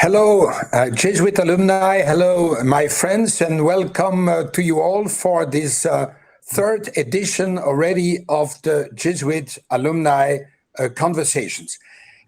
Hello, Jesuit alumni. Hello, my friends, and welcome to you all for this third edition already of the Jesuit alumni conversations.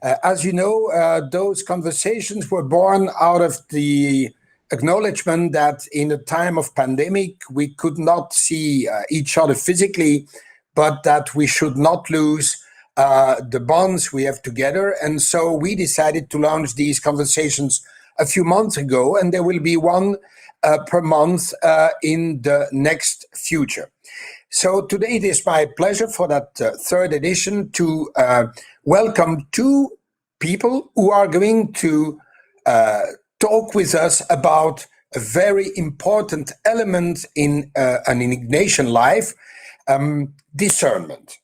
As you know, those conversations were born out of the acknowledgement that in a time of pandemic, we could not see each other physically, but that we should not lose the bonds we have together. And so we decided to launch these conversations a few months ago, and there will be one per month in the next future. So today it is my pleasure for that third edition to welcome two people who are going to talk with us about a very important element in an Ignatian life, discernment.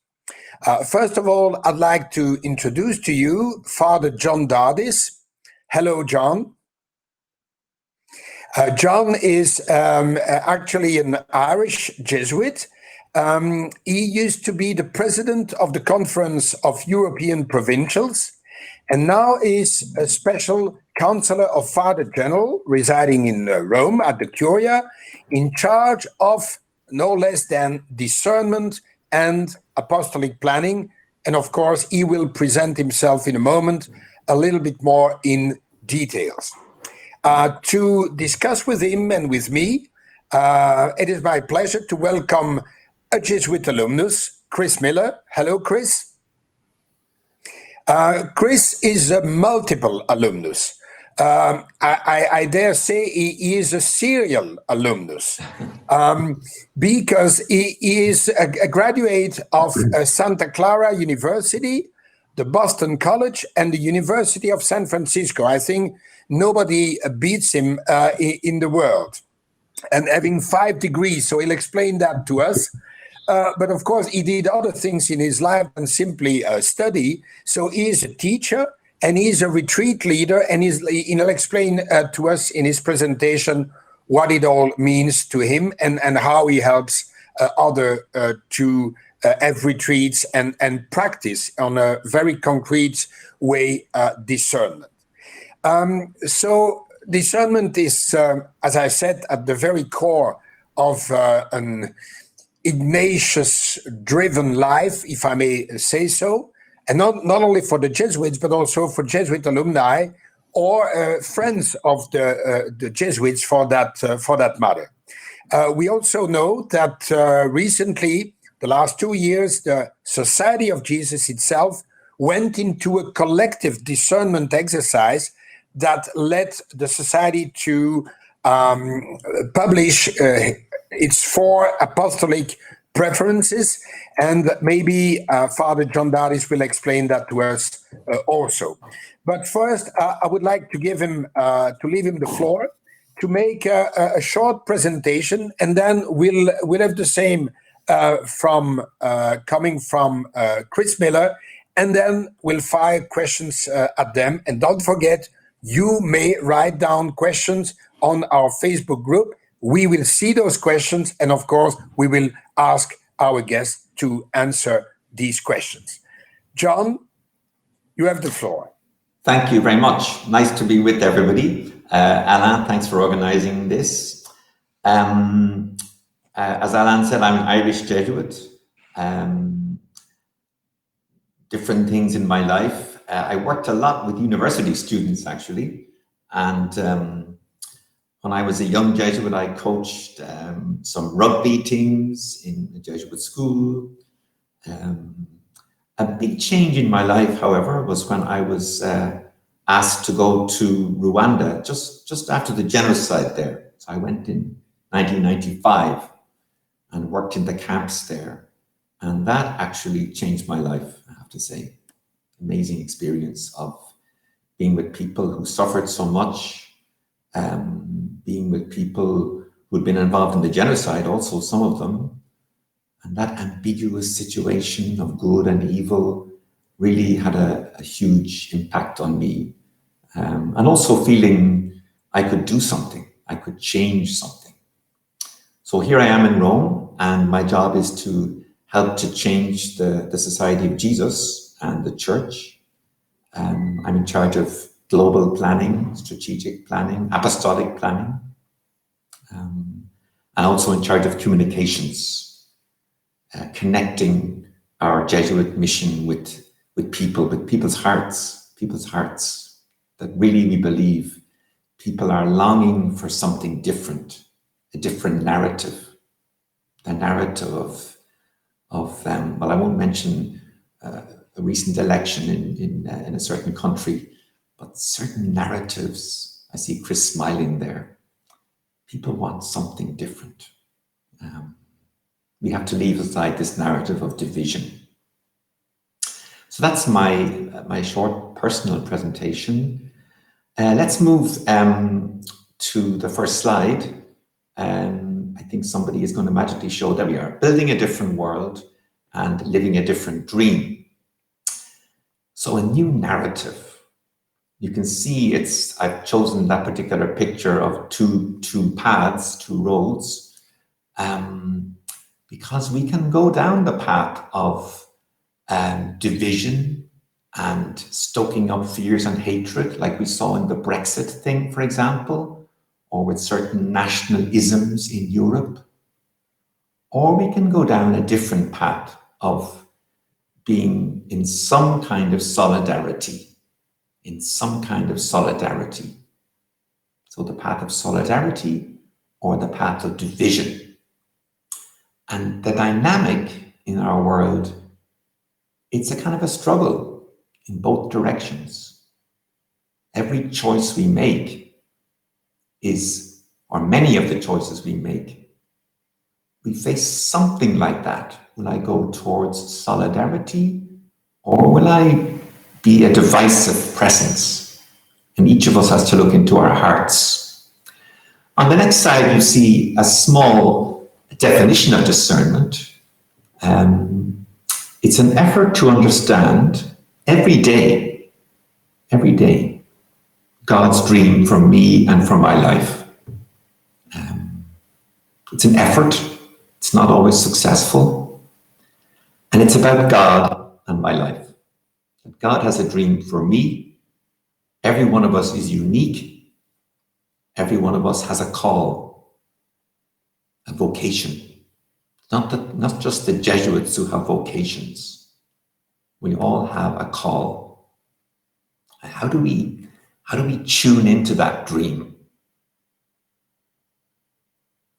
First of all, I'd like to introduce to you Father John Dardis. Hello, John. John is actually an Irish Jesuit. He used to be the president of the Conference of European Provincials, and now is a special Counsellor of Father General residing in Rome at the Curia, in charge of no less than discernment and apostolic planning. And of course, he will present himself in a moment a little bit more in details. To discuss with him and with me, it is my pleasure to welcome a Jesuit alumnus, Chris Miller. Hello, Chris. Chris is a multiple alumnus. I dare say he is a serial alumnus because he is a graduate of Santa Clara University, the Boston College, and the University of San Francisco. I think nobody beats him in the world, and having 5 degrees, so he'll explain that to us. But of course, he did other things in his life than simply study. So he is a teacher, and he's a retreat leader, and he'll explain to us in his presentation what it all means to him and how he helps others to have retreats and practice on a very concrete way discernment. So discernment is, as I said, at the very core of an Ignatius-driven life, if I may say so. And not only for the Jesuits, but also for Jesuit alumni or friends of the Jesuits for that matter. We also know that recently, the last 2 years, the Society of Jesus itself went into a collective discernment exercise that led the Society to publish its 4 apostolic preferences, and maybe Father John Dardis will explain that to us also. But first, I would like to leave him the floor to make a short presentation, and then we'll have the same coming from Chris Miller, and then we'll fire questions at them. And don't forget, you may write down questions on our Facebook group. We will see those questions, and of course, we will ask our guests to answer these questions. John, you have the floor. Thank you very much. Nice to be with everybody. Alain, thanks for organizing this. As Alain said, I'm an Irish Jesuit. Different things in my life. I worked a lot with university students, actually, and when I was a young Jesuit, I coached some rugby teams in the Jesuit school. A big change in my life, however, was when I was asked to go to Rwanda just after the genocide there. So I went in 1995 and worked in the camps there. And that actually changed my life, I have to say. Amazing experience of being with people who suffered so much, being with people who'd been involved in the genocide, also some of them, and that ambiguous situation of good and evil really had a huge impact on me. And also feeling I could do something, I could change something. So here I am in Rome, and my job is to help to change the Society of Jesus and the Church. I'm in charge of global planning, strategic planning, apostolic planning, and also in charge of communications, connecting our Jesuit mission with people, with people's hearts, that really we believe people are longing for something different, a different narrative, the narrative of well, I won't mention a recent election in a certain country, but certain narratives. I see Chris smiling there. People want something different. We have to leave aside this narrative of division. So that's my short personal presentation. Let's move to the first slide. I think somebody is going to magically show that we are building a different world and living a different dream. So a new narrative. You can see I've chosen that particular picture of two paths, two roads, because we can go down the path of division and stoking up fears and hatred, like we saw in the Brexit thing, for example, or with certain nationalisms in Europe. Or we can go down a different path of being in some kind of solidarity, So the path of solidarity or the path of division. And the dynamic in our world, it's a kind of a struggle in both directions. Every choice we make or many of the choices we make, we face something like that. Will I go towards solidarity, or will I be a divisive presence? And each of us has to look into our hearts. On the next slide, you see a small definition of discernment. It's an effort to understand every day, God's dream for me and for my life. It's an effort. It's not always successful. And it's about God and my life. God has a dream for me. Every one of us is unique. Every one of us has a call, a vocation. Not just the Jesuits who have vocations. We all have a call. How do we tune into that dream?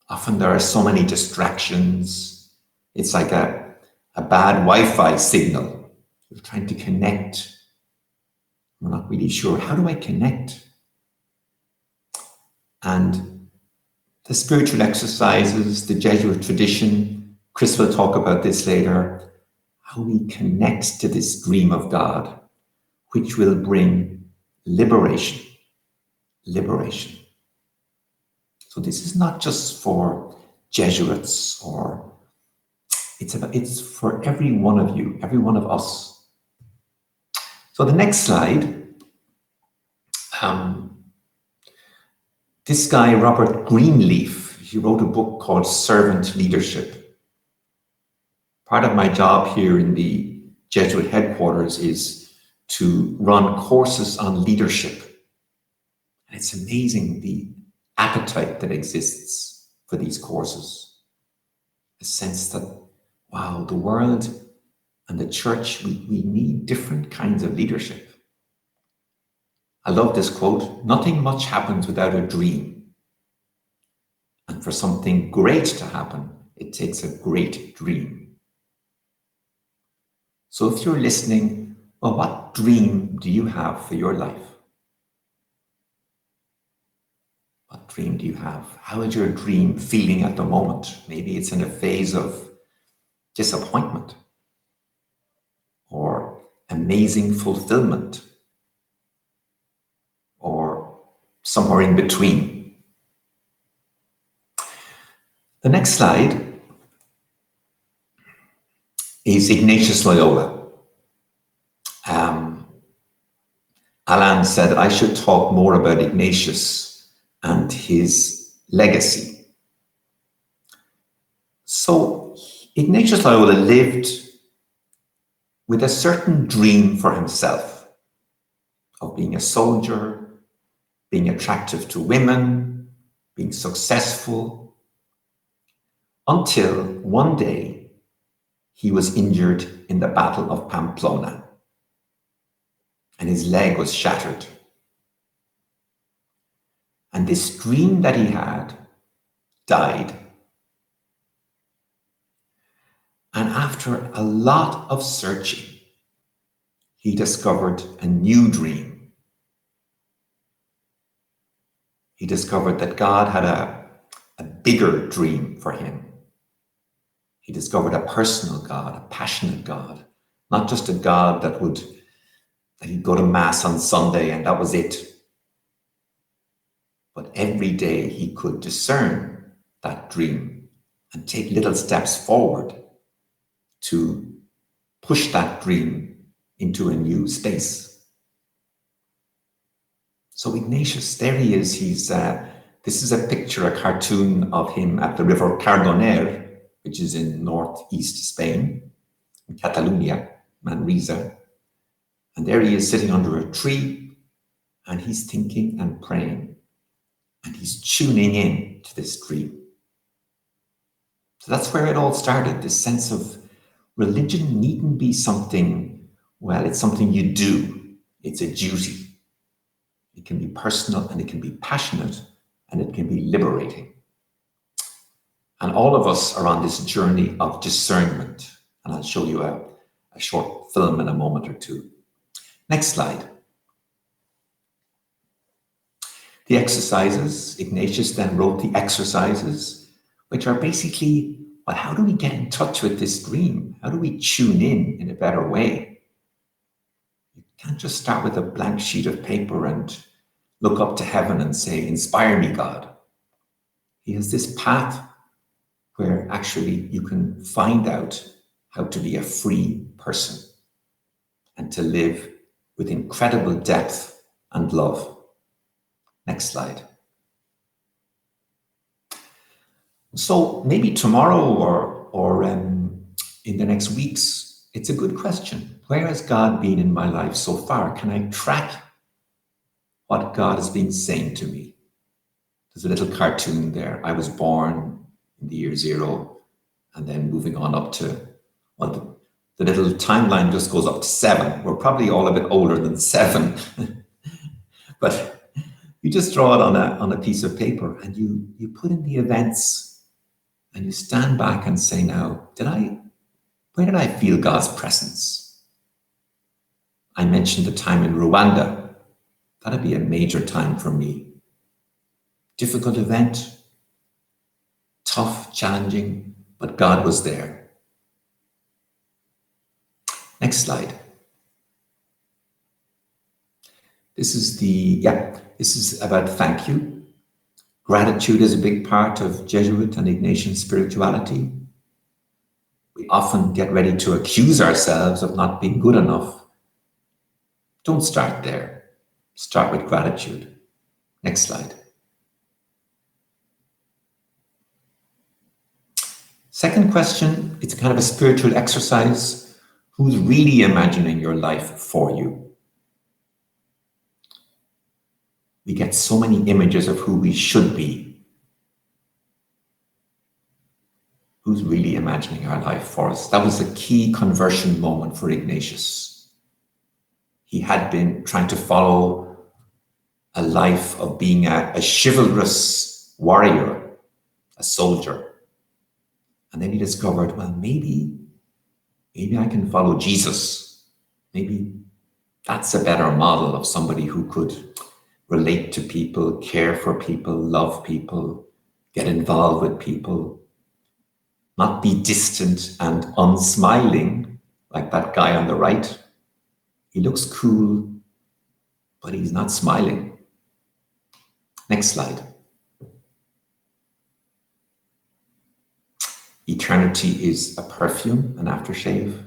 Often there are so many distractions. It's like a bad Wi-Fi signal. You're trying to connect. We're not really sure. How do I connect? And the spiritual exercises, the Jesuit tradition, Chris will talk about this later, how we connect to this dream of God, which will bring liberation. So this is not just for Jesuits, or it's for every one of you, every one of us. So the next slide, this guy, Robert Greenleaf, he wrote a book called Servant Leadership. Part of my job here in the Jesuit headquarters is to run courses on leadership. And it's amazing the appetite that exists for these courses. A sense that, wow, the world and the church, we need different kinds of leadership. I love this quote, nothing much happens without a dream. And for something great to happen, it takes a great dream. So if you're listening, well, what dream do you have for your life? What dream do you have? How is your dream feeling at the moment? Maybe it's in a phase of disappointment or amazing fulfillment or somewhere in between. The next slide is Ignatius Loyola. Alain said I should talk more about Ignatius and his legacy. So Ignatius Loyola lived with a certain dream for himself of being a soldier, being attractive to women, being successful, until one day he was injured in the Battle of Pamplona and his leg was shattered. And this dream that he had died. And after a lot of searching, he discovered a new dream. He discovered that God had a bigger dream for him. He discovered a personal God, a passionate God, not just a God that he'd go to Mass on Sunday and that was it. But every day he could discern that dream and take little steps forward to push that dream into a new space. So Ignatius, there he is. This is a picture, a cartoon of him at the river Cardoner, which is in northeast Spain, in Catalonia, Manresa. And there he is sitting under a tree, and he's thinking and praying, and he's tuning in to this dream. So that's where it all started, this sense of religion needn't be something, well, it's something you do. It's a duty. It can be personal and it can be passionate and it can be liberating. And all of us are on this journey of discernment. And I'll show you a short film in a moment or two. Next slide. The exercises, Ignatius then wrote the exercises, which are basically, well, how do we get in touch with this dream? How do we tune in a better way? You can't just start with a blank sheet of paper and look up to heaven and say, inspire me, God. He has this path where actually you can find out how to be a free person and to live with incredible depth and love. Next slide. So maybe tomorrow or in the next weeks, it's a good question. Where has God been in my life so far? Can I track what God has been saying to me? There's a little cartoon there. I was born in the year 0, and then moving on up to, well, the little timeline just goes up to 7. We're probably all a bit older than 7. But you just draw it on a piece of paper and you put in the events and you stand back and say, now, where did I feel God's presence? I mentioned the time in Rwanda. That'd be a major time for me. Difficult event, tough, challenging, but God was there. Next slide. This is about thank you. Gratitude is a big part of Jesuit and Ignatian spirituality. We often get ready to accuse ourselves of not being good enough. Don't start there. Start with gratitude. Next slide. Second question, it's kind of a spiritual exercise. Who's really imagining your life for you? We get so many images of who we should be. Who's really imagining our life for us? That was a key conversion moment for Ignatius. He had been trying to follow a life of being a chivalrous warrior, a soldier. And then he discovered, well, maybe I can follow Jesus. Maybe that's a better model of somebody who could relate to people, care for people, love people, get involved with people, not be distant and unsmiling like that guy on the right. He looks cool, but he's not smiling. Next slide. Eternity is a perfume, an aftershave.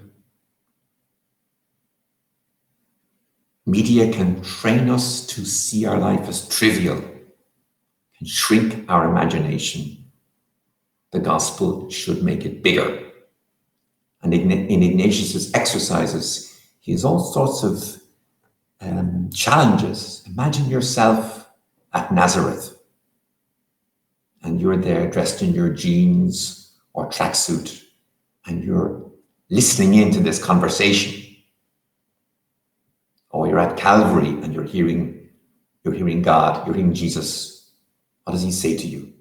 Media can train us to see our life as trivial, can shrink our imagination. The gospel should make it bigger. And in Ignatius's exercises, he has all sorts of challenges. Imagine yourself at Nazareth, and you're there dressed in your jeans or tracksuit, and you're listening into this conversation. Or you're at Calvary and you're hearing God, you're hearing Jesus. What does he say to you?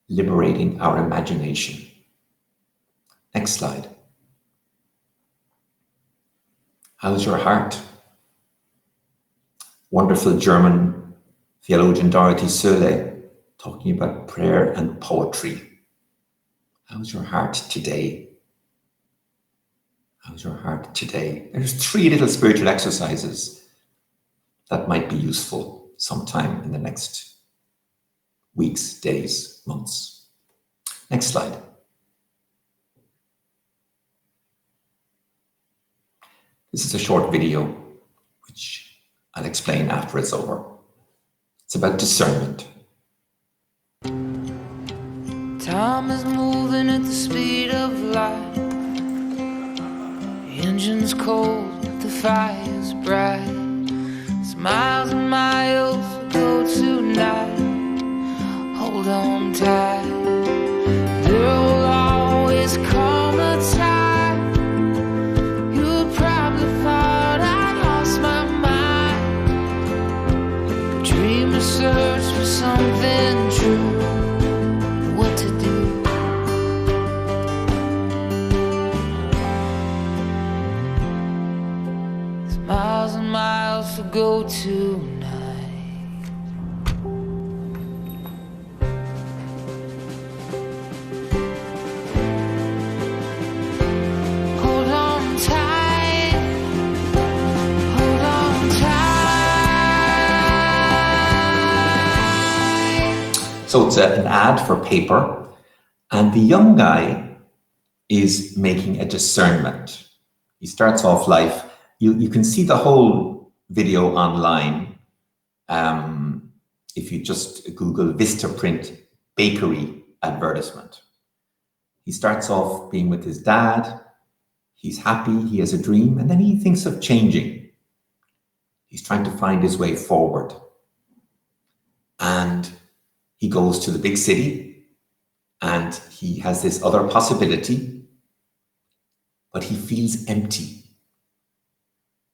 Liberating our imagination. Next slide. How's your heart? Wonderful German theologian Dardis talking about prayer and poetry. How's your heart today? How's your heart today? There's 3 little spiritual exercises that might be useful sometime in the next weeks, days, months. Next slide. This is a short video, which I'll explain after it's over. It's about discernment. Time is moving at the speed of light. The engine's cold, the fire's bright. It's miles and miles to go tonight. Hold on tight. There will always come a time you probably thought I lost my mind. Dream to search for something true. What to do? There's miles and miles to go tonight. Hold on tight. Hold on tight. So it's an ad for paper, and the young guy is making a discernment. He starts off life. You can see the whole video online if you just Google Vistaprint bakery advertisement. He starts off being with his dad. He's happy, he has a dream, and then he thinks of changing. He's trying to find his way forward. And he goes to the big city, and he has this other possibility, but he feels empty.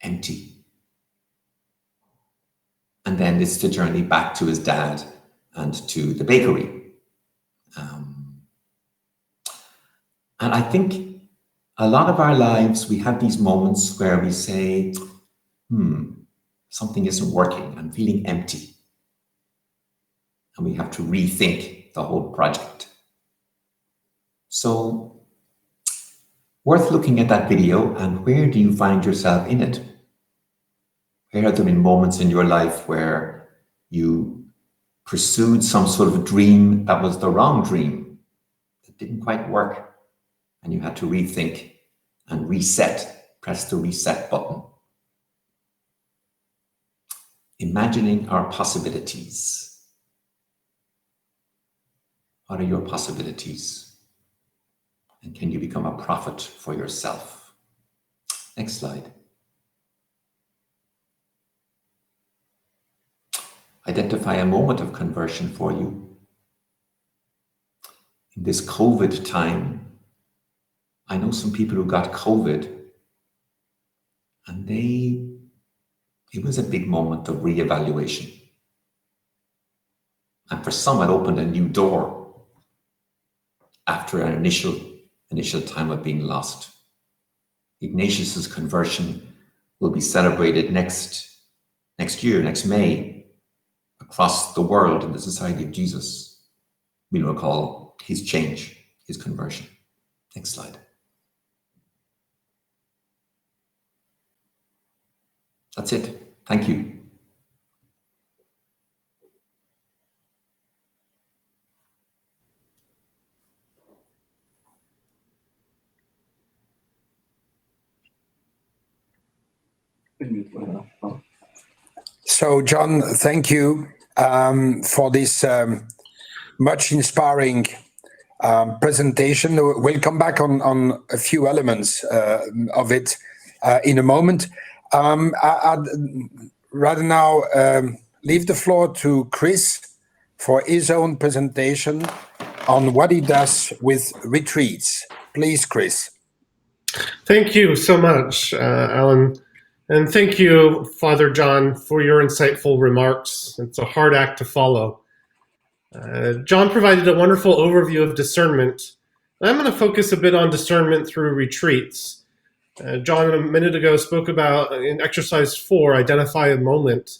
Empty. And then it's the journey back to his dad and to the bakery. And I think a lot of our lives, we have these moments where we say, something isn't working. I'm feeling empty. And we have to rethink the whole project. So, worth looking at that video, and where do you find yourself in it? Where have there been moments in your life where you pursued some sort of dream that was the wrong dream, that didn't quite work, and you had to rethink and reset, press the reset button? Imagining our possibilities. What are your possibilities? And can you become a prophet for yourself? Next slide. Identify a moment of conversion for you. In this COVID time, I know some people who got COVID, and it was a big moment of reevaluation. And for some, it opened a new door after an initial time of being lost. Ignatius's conversion will be celebrated next year, next May, across the world in the Society of Jesus. We'll recall his change, his conversion. Next slide. That's it. Thank you. So, John, thank you for this much inspiring presentation. We'll come back on a few elements of it in a moment. I'd rather now leave the floor to Chris for his own presentation on what he does with retreats. Please, Chris. Thank you so much, Alan. And thank you, Father John, for your insightful remarks. It's a hard act to follow. John provided a wonderful overview of discernment. I'm going to focus a bit on discernment through retreats. John, a minute ago, spoke about in exercise 4, identify a moment.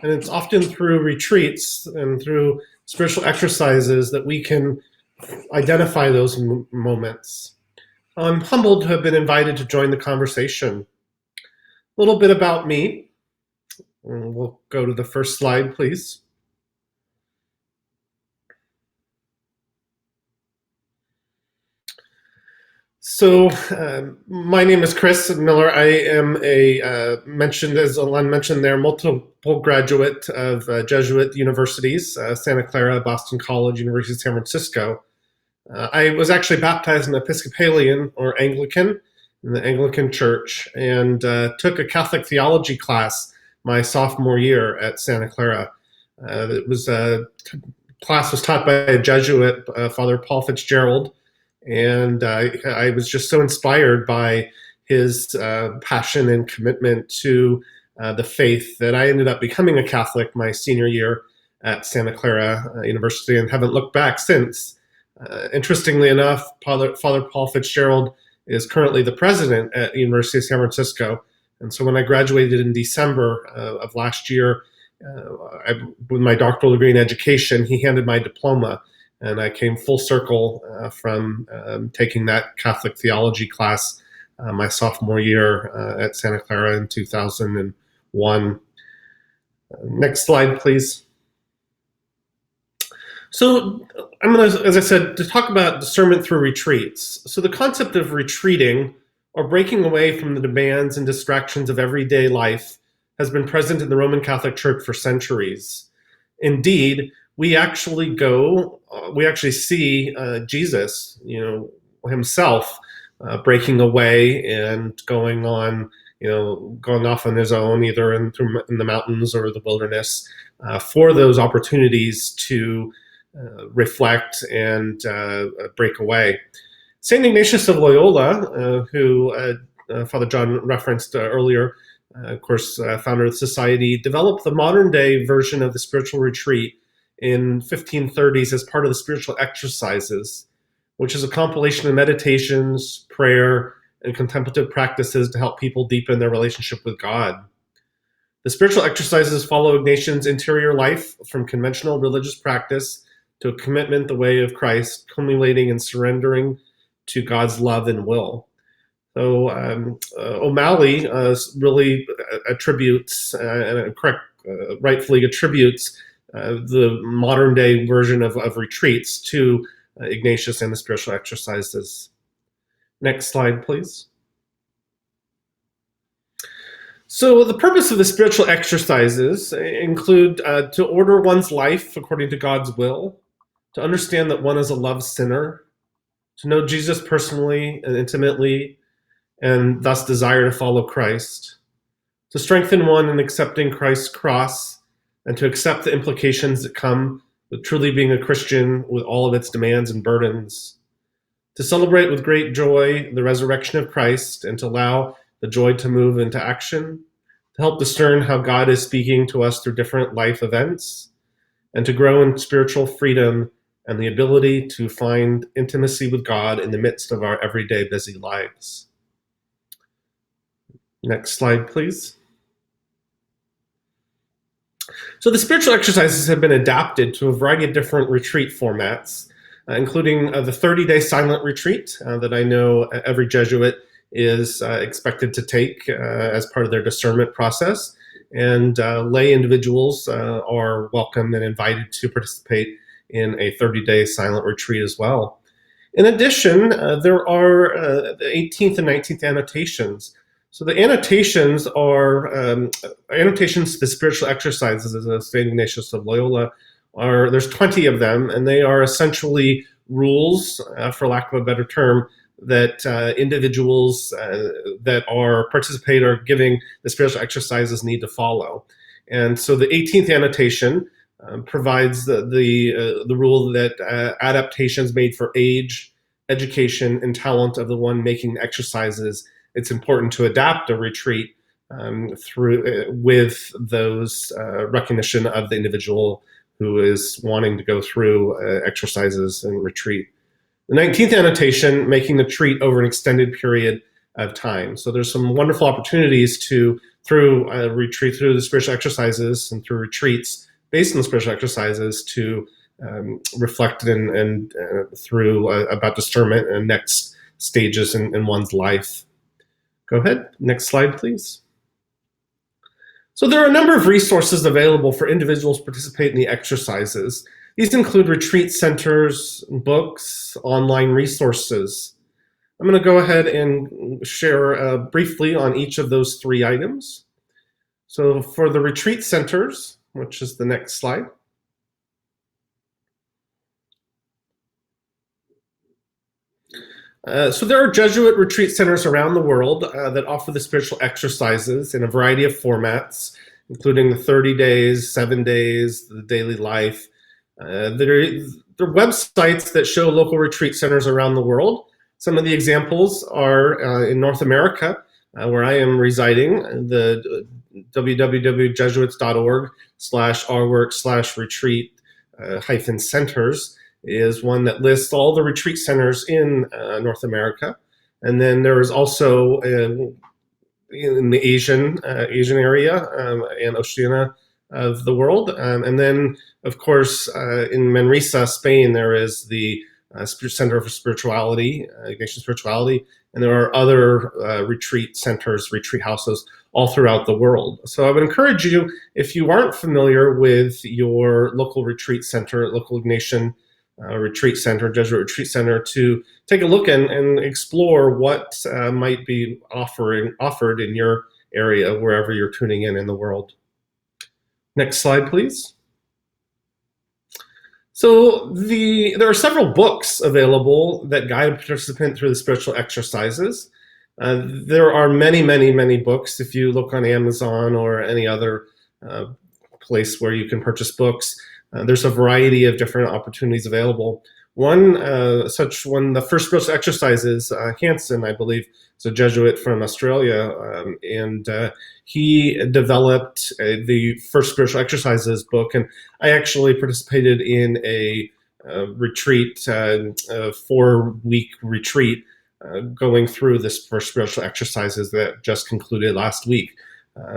And it's often through retreats and through spiritual exercises that we can identify those moments. I'm humbled to have been invited to join the conversation. A little bit about me. We'll go to the first slide, please. So my name is Chris Miller. I am as Alain mentioned there, multiple graduate of Jesuit universities, Santa Clara, Boston College, University of San Francisco. I was actually baptized an Episcopalian or Anglican in the Anglican Church, and took a Catholic theology class my sophomore year at Santa Clara. Class was taught by a Jesuit, Father Paul Fitzgerald, and I was just so inspired by his passion and commitment to the faith that I ended up becoming a Catholic my senior year at Santa Clara University, and haven't looked back since. Interestingly enough, Father Paul Fitzgerald is currently the president at the University of San Francisco. And so when I graduated in December of last year with my doctoral degree in education, he handed my diploma. And I came full circle from taking that Catholic theology class my sophomore year at Santa Clara in 2001. Next slide, please. So I'm going to, as I said, to talk about discernment through retreats. So the concept of retreating or breaking away from the demands and distractions of everyday life has been present in the Roman Catholic Church for centuries. Indeed, we actually see Jesus, himself breaking away and going off on his own, either in the mountains or the wilderness, for those opportunities to reflect and break away. St. Ignatius of Loyola, who Father John referenced earlier, of course, founder of the society, developed the modern day version of the spiritual retreat in 1530s as part of the spiritual exercises, which is a compilation of meditations, prayer, and contemplative practices to help people deepen their relationship with God. The spiritual exercises follow Ignatian's interior life from conventional religious practice to a commitment the way of Christ, culminating in surrendering to God's love and will. So O'Malley really attributes, rightfully attributes, the modern day version of retreats to Ignatius and the spiritual exercises. Next slide, please. So the purpose of the spiritual exercises include to order one's life according to God's will, to understand that one is a loved sinner, to know Jesus personally and intimately, and thus desire to follow Christ, to strengthen one in accepting Christ's cross, and to accept the implications that come with truly being a Christian with all of its demands and burdens, to celebrate with great joy the resurrection of Christ and to allow the joy to move into action, to help discern how God is speaking to us through different life events, and to grow in spiritual freedom and the ability to find intimacy with God in the midst of our everyday busy lives. Next slide, please. So the spiritual exercises have been adapted to a variety of different retreat formats, including the 30-day silent retreat that I know every Jesuit is expected to take as part of their discernment process. And lay individuals are welcome and invited to participate in a 30-day silent retreat as well. In addition, there are the 18th and 19th annotations. So the annotations are annotations to the spiritual exercises of St. Ignatius of Loyola. There's 20 of them, and they are essentially rules, for lack of a better term, that individuals that are participate or giving the spiritual exercises need to follow. And so the 18th annotation provides the rule that adaptations made for age, education, and talent of the one making the exercises. It's important to adapt a retreat with those recognition of the individual who is wanting to go through exercises and retreat. The 19th annotation, making the retreat over an extended period of time. So there's some wonderful opportunities through a retreat, through the spiritual exercises and through retreats based on the spiritual exercises to reflect and through about discernment and next stages in one's life. Go ahead, next slide, please. So there are a number of resources available for individuals to participate in the exercises. These include retreat centers, books, online resources. I'm going to go ahead and share briefly on each of those three items. So for the retreat centers, which is the next slide. So there are Jesuit retreat centers around the world that offer the spiritual exercises in a variety of formats, including the 30 days, 7 days, the daily life. There are websites that show local retreat centers around the world. Some of the examples are in North America, where I am residing, the www.jesuits.org/rwork/retreat-centers is one that lists all the retreat centers in North America. And then there is also in the Asian area and Oceania of the world. And then, of course, in Manresa, Spain, there is the Center for Spirituality, Ignatian Spirituality, and there are other retreat centers, retreat houses all throughout the world. So I would encourage you, if you aren't familiar with your local retreat center, local Ignatian retreat center, Jesuit retreat center, to take a look and explore what might be offered in your area, wherever you're tuning in the world. Next slide, please. So there are several books available that guide a participant through the spiritual exercises. There are many, many, many books. If you look on Amazon or any other place where you can purchase books, there's a variety of different opportunities available. Such one, the first spiritual exercises, Hansen, I believe, is a Jesuit from Australia, and he developed the first spiritual exercises book, and I actually participated in a retreat, a 4-week retreat, going through this first spiritual exercises that just concluded last week.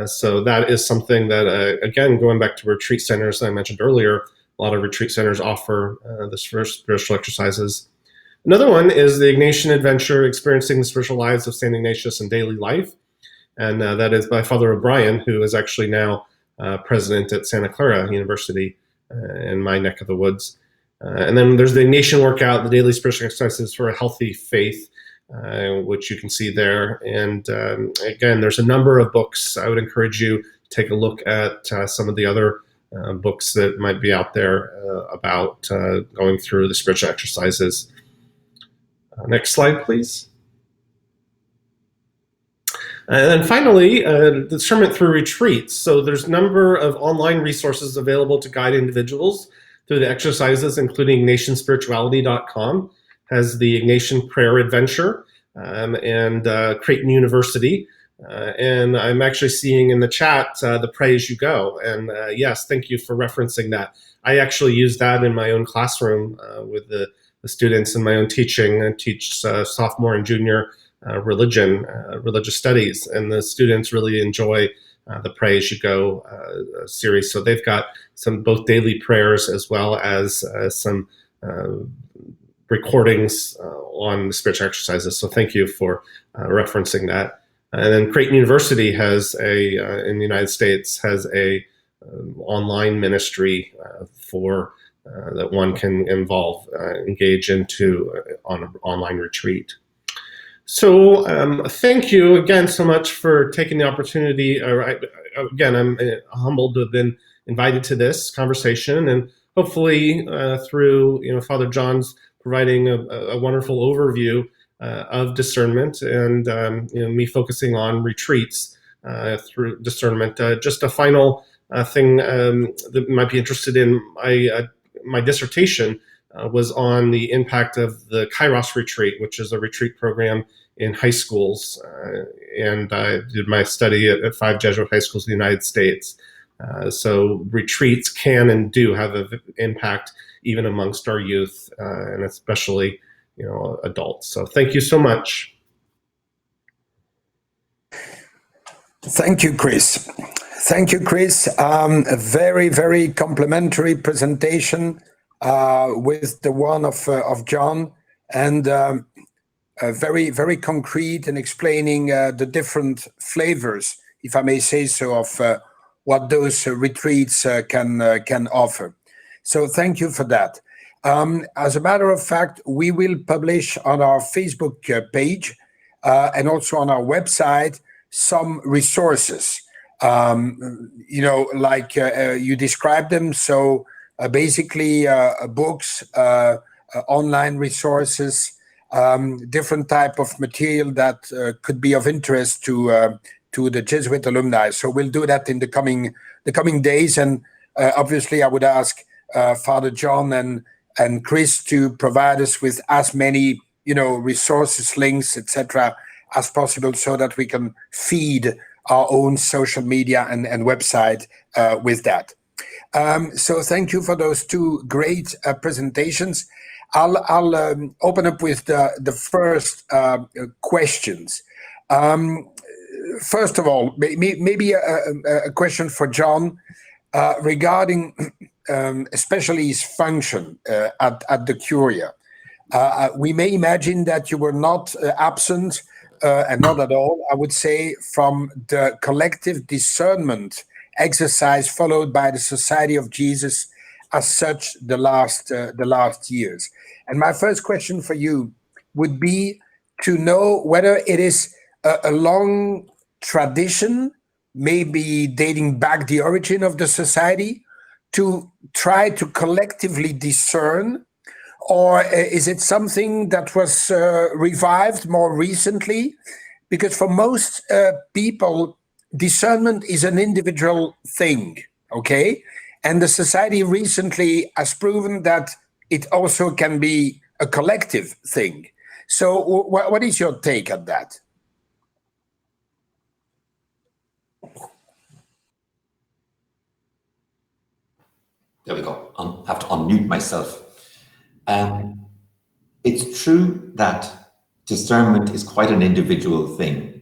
So that is something that, again, going back to retreat centers that I mentioned earlier, a lot of retreat centers offer this first spiritual exercises. Another one is the Ignatian Adventure, Experiencing the Spiritual Lives of St. Ignatius in Daily Life. And that is by Father O'Brien, who is actually now president at Santa Clara University in my neck of the woods. And then there's the Ignatian Workout, the Daily Spiritual Exercises for a Healthy Faith, which you can see there. And again, there's a number of books. I would encourage you to take a look at some of the other books that might be out there about going through the spiritual exercises. Next slide, please. And then finally, discernment through retreats. So there's a number of online resources available to guide individuals through the exercises, including IgnatianSpirituality.com, has the Ignatian Prayer Adventure, and Creighton University. And I'm actually seeing in the chat the Pray As You Go. And yes, thank you for referencing that. I actually use that in my own classroom with the students in my own teaching. I teach sophomore and junior religious studies, and the students really enjoy the Pray As You Go series. So they've got some both daily prayers as well as some recordings on the spiritual exercises. So thank you for referencing that. And then Creighton University has in the United States, has a online ministry for that one can engage into on an online retreat. So thank you again so much for taking the opportunity. Again, I'm humbled to have been invited to this conversation, and hopefully through Father John's providing a wonderful overview of discernment, and me focusing on retreats through discernment. Just a final thing that might be interested in, my dissertation was on the impact of the Kairos retreat, which is a retreat program in high schools, and I did my study at 5 Jesuit high schools in the United States. So retreats can and do have an impact even amongst our youth, and especially adults. So thank you so much. Thank you, Chris. Thank you, Chris. A very, very complimentary presentation with the one of John, and very, very concrete in explaining the different flavors, if I may say so, of what those retreats can offer. So thank you for that. As a matter of fact, we will publish on our Facebook page and also on our website some resources, like you described them. So basically books, online resources, different type of material that could be of interest to the Jesuit alumni. So we'll do that in the coming days. And obviously I would ask Father John and Chris to provide us with as many, resources, links, etc., as possible, so that we can feed our own social media and website with that. So thank you for those two great presentations. I'll open up with the first questions. First of all, maybe a question for John regarding especially his function at the Curia. We may imagine that you were not absent, and not at all, I would say, from the collective discernment exercise followed by the Society of Jesus as such the last years. And my first question for you would be to know whether it is a long tradition, maybe dating back the origin of the society, to try to collectively discern, or is it something that was revived more recently? Because for most people, discernment is an individual thing, okay? And the society recently has proven that it also can be a collective thing. So what is your take on that? There we go. I'll have to unmute myself. It's true that discernment is quite an individual thing,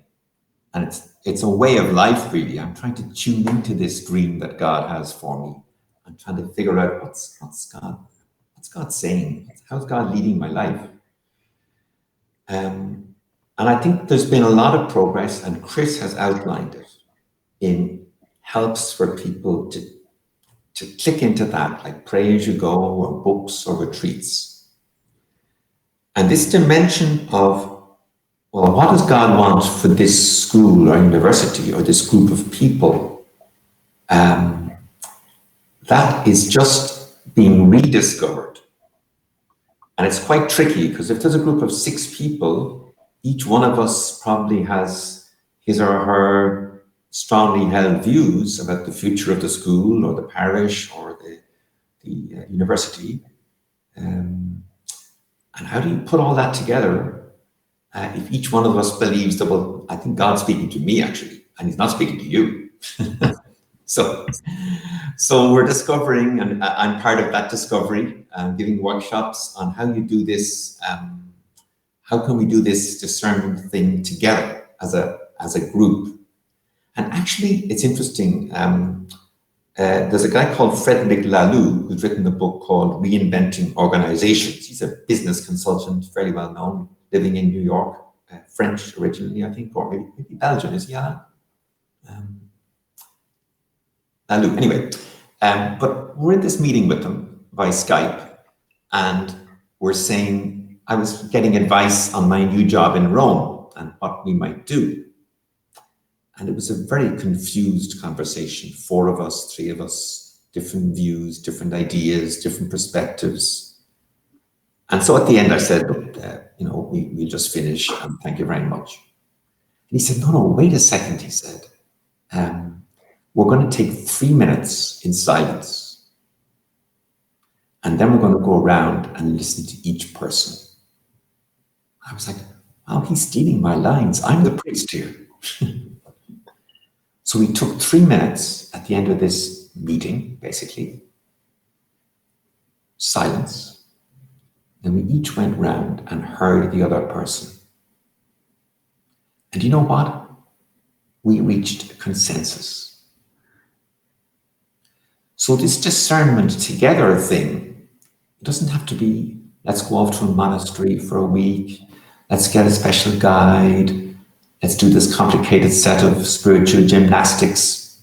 and it's a way of life, really. I'm trying to tune into this dream that God has for me. I'm trying to figure out what's God saying? How's God leading my life? And I think there's been a lot of progress, and Chris has outlined it in helps for people to click into that, like pray as you go, or books, or retreats. And this dimension of, well, what does God want for this school or university or this group of people? That is just being rediscovered. And it's quite tricky, because if there's a group of 6 people, each one of us probably has his or her strongly held views about the future of the school or the parish or the university. And how do you put all that together if each one of us believes that, well, I think God's speaking to me, actually, and he's not speaking to you. So we're discovering, and I'm part of that discovery, giving workshops on how you do this. How can we do this discernment thing together as a group? And actually, it's interesting. There's a guy called Frederic Laloux who's written a book called Reinventing Organizations. He's a business consultant, fairly well known, living in New York, French originally, I think, or maybe Belgian. Is he Alain? Laloux, anyway. But we're in this meeting with him by Skype, and we're saying, I was getting advice on my new job in Rome and what we might do. And it was a very confused conversation. 4 of us, 3 of us, different views, different ideas, different perspectives. And so at the end I said, look, we'll just finish and thank you very much. And he said, no, wait a second, he said. We're going to take 3 minutes in silence. And then we're going to go around and listen to each person. I was like, wow, he's stealing my lines. I'm the priest here. So we took 3 minutes at the end of this meeting, basically. Silence. Then we each went round and heard the other person. And you know what? We reached a consensus. So this discernment together thing, it doesn't have to be, let's go off to a monastery for a week, let's get a special guide, let's do this complicated set of spiritual gymnastics.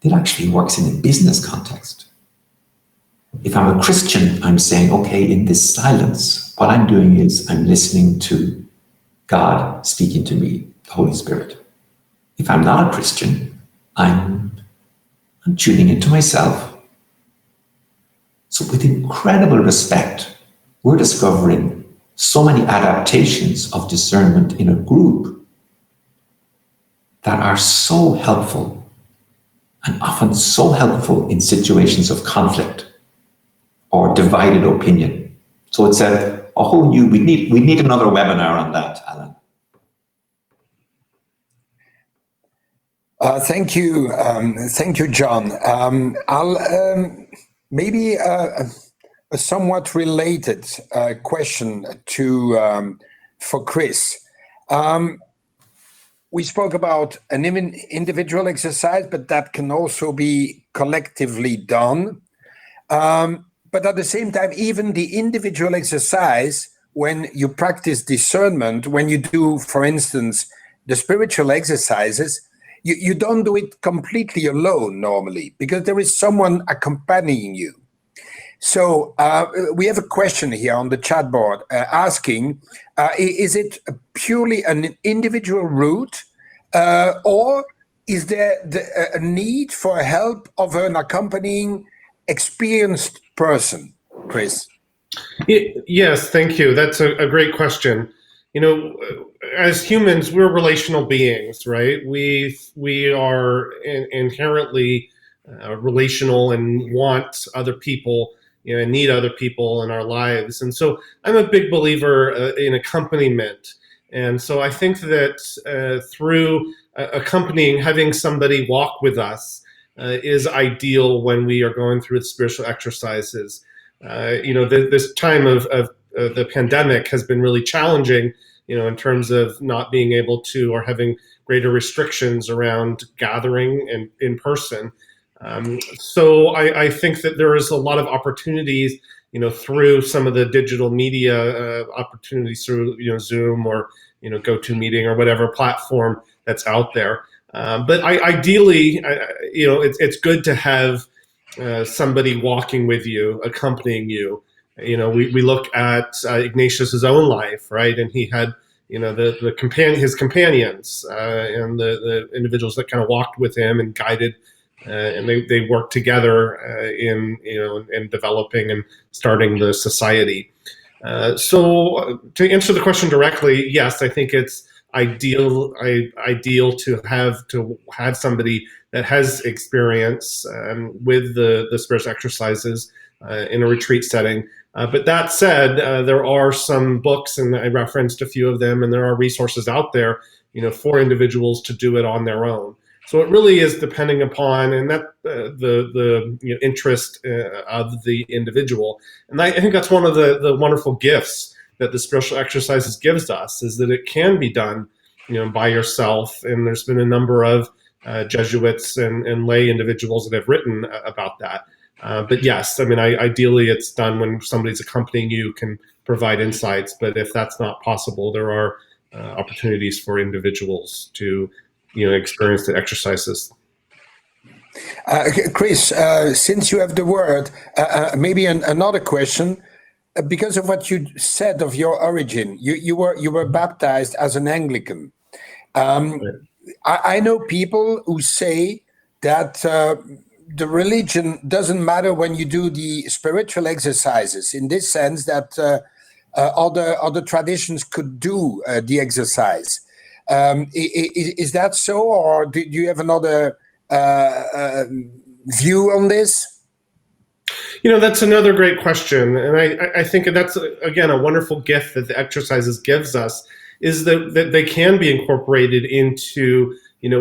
It actually works in a business context. If I'm a Christian, I'm saying, okay, in this silence, what I'm doing is I'm listening to God speaking to me, the Holy Spirit. If I'm not a Christian, I'm tuning into myself. So with incredible respect, we're discovering so many adaptations of discernment in a group that are so helpful, and often so helpful in situations of conflict or divided opinion. So it's a whole new, we need another webinar on that, Alain. Thank you, John. I'll maybe a somewhat related question for Chris. We spoke about an individual exercise, but that can also be collectively done. But at the same time, even the individual exercise, when you practice discernment, when you do, for instance, the spiritual exercises, you don't do it completely alone normally, because there is someone accompanying you. So we have a question here on the chat board asking, is it purely an individual route, or is there a need for help of an accompanying experienced person, Chris? Yes, thank you. That's a great question. As humans, we're relational beings, right? We are inherently relational and want other people, and need other people in our lives. And so I'm a big believer in accompaniment. And so I think that through accompanying, having somebody walk with us is ideal when we are going through the spiritual exercises. This time of the pandemic has been really challenging, in terms of not being able to, or having greater restrictions around gathering and in person. So I think that there is a lot of opportunities, through some of the digital media opportunities through, Zoom or, GoToMeeting or whatever platform that's out there. But ideally, it's good to have somebody walking with you, accompanying you. We look at Ignatius's own life, right? And he had, his companions and the individuals that kind of walked with him and guided, and they worked together in developing and starting the society. So to answer the question directly, yes, I think it's ideal to have somebody that has experience with the spiritual exercises in a retreat setting. But that said, there are some books, and I referenced a few of them, and there are resources out there, for individuals to do it on their own. So it really is depending upon the interest of the individual. And I think that's one of the wonderful gifts that the spiritual exercises gives us, is that it can be done, by yourself. And there's been a number of Jesuits and lay individuals that have written about that. But yes, ideally it's done when somebody's accompanying you, can provide insights. But if that's not possible, there are opportunities for individuals to, experience the exercises. Chris, since you have the word, maybe another question. Because of what you said of your origin, you were baptized as an Anglican. I know people who say that the religion doesn't matter when you do the spiritual exercises, in this sense that other traditions could do the exercise. Is that so, or do you have another view on this? That's another great question, and I think that's again a wonderful gift that the exercises gives us, is that they can be incorporated into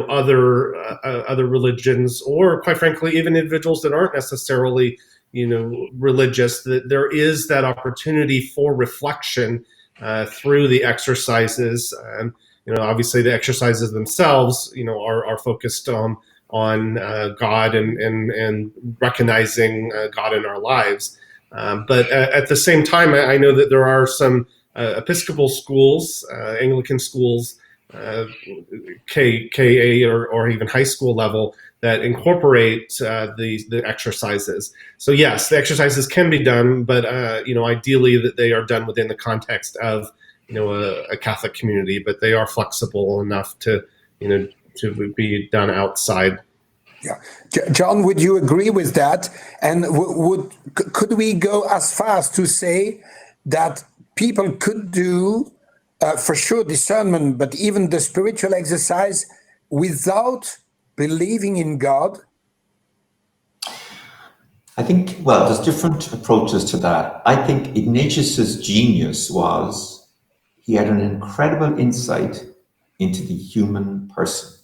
other religions, or quite frankly even individuals that aren't necessarily religious. That there is that opportunity for reflection through the exercises, and obviously the exercises themselves are focused on God and recognizing God in our lives. But at the same time, I know that there are some Episcopal schools, Anglican schools, KA or even high school level, that incorporate the exercises. So yes, the exercises can be done, but ideally that they are done within the context of a Catholic community. But they are flexible enough to be done outside. Yeah, John, would you agree with that? And could we go as far as to say that people could do, for sure, discernment, but even the spiritual exercise without believing in God? I think, well, there's different approaches to that. I think Ignatius's genius was he had an incredible insight into the human person,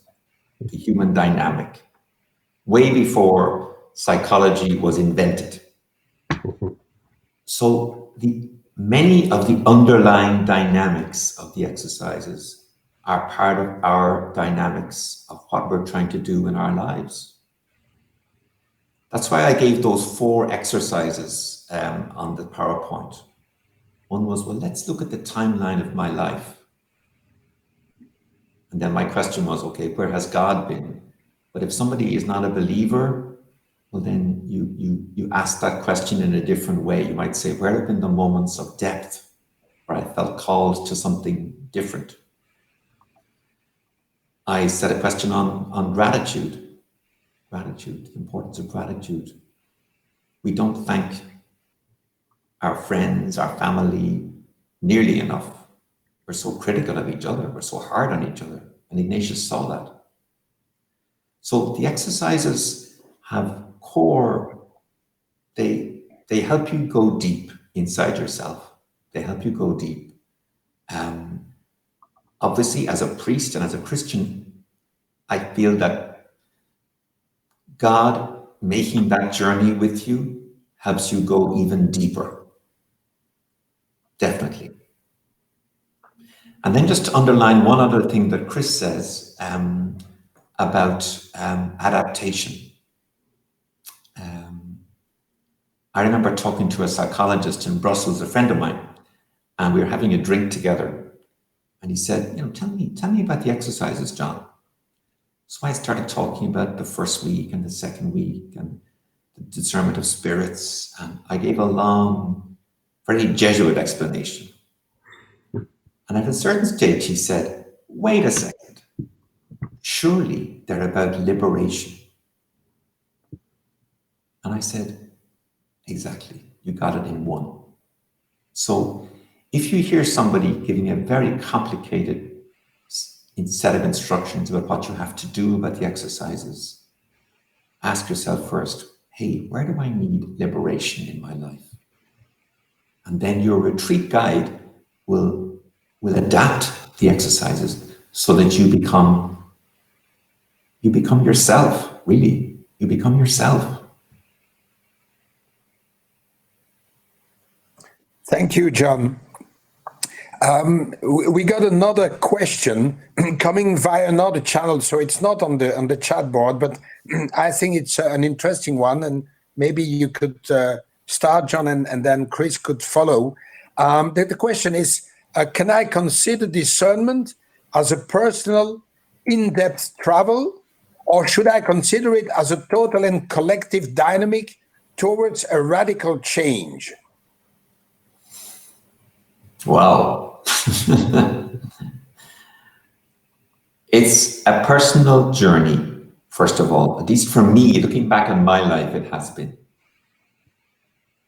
the human dynamic, way before psychology was invented. So many of the underlying dynamics of the exercises are part of our dynamics of what we're trying to do in our lives. That's why I gave those 4 exercises on the PowerPoint. One was, well, let's look at the timeline of my life. And then my question was, okay, where has God been? But if somebody is not a believer, well, then you ask that question in a different way. You might say, where have been the moments of depth where I felt called to something different? I set a question on gratitude. Gratitude, the importance of gratitude. We don't thank our friends, our family nearly enough. We're so critical of each other. We're so hard on each other. And Ignatius saw that. So the exercises have core, they help you go deep inside yourself. They help you go deep. Obviously, as a priest and as a Christian, I feel that God making that journey with you helps you go even deeper. Definitely. And then just to underline one other thing that Chris says about adaptation. I remember talking to a psychologist in Brussels, a friend of mine, and we were having a drink together. And he said, tell me about the exercises, John. So I started talking about the first week and the second week and the discernment of spirits. And I gave a long, very Jesuit explanation. And at a certain stage, he said, wait a second. Surely they're about liberation. And I said, exactly. You got it in one. So if you hear somebody giving a very complicated set of instructions about what you have to do about the exercises, ask yourself first, hey, where do I need liberation in my life? And then your retreat guide will adapt the exercises so that you become yourself, really. You become yourself. Thank you, John. We got another question coming via another channel, so it's not on the chat board, but I think it's an interesting one, and maybe you could start, John, and then Chris could follow. The question is, can I consider discernment as a personal, in-depth travel, or should I consider it as a total and collective dynamic towards a radical change? Wow. It's a personal journey, first of all. At least for me, looking back on my life, it has been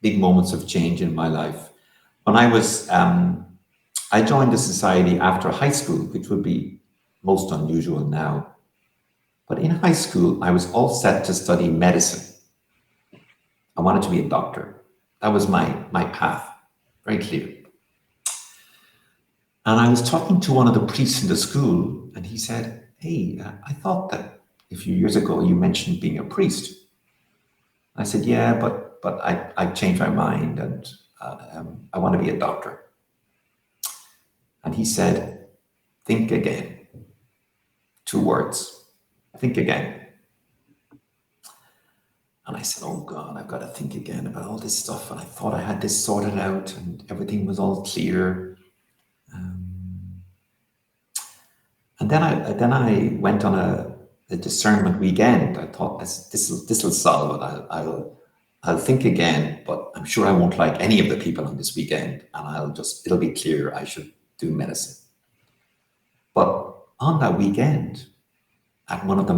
big moments of change in my life. when I was, I joined the society after high school, which would be most unusual now. But in high school, I was all set to study medicine. I wanted to be a doctor. That was my path, very clear. And I was talking to one of the priests in the school, and he said, hey, I thought that a few years ago you mentioned being a priest. I said, yeah, but I've changed my mind, and I want to be a doctor. And he said, think again. 2 words, think again. And I said, oh God, I've got to think again about all this stuff. And I thought I had this sorted out and everything was all clear. And then I went on a discernment weekend. I thought this will solve it. I'll think again, but I'm sure I won't like any of the people on this weekend, and it'll be clear I should do medicine. But on that weekend, at one of the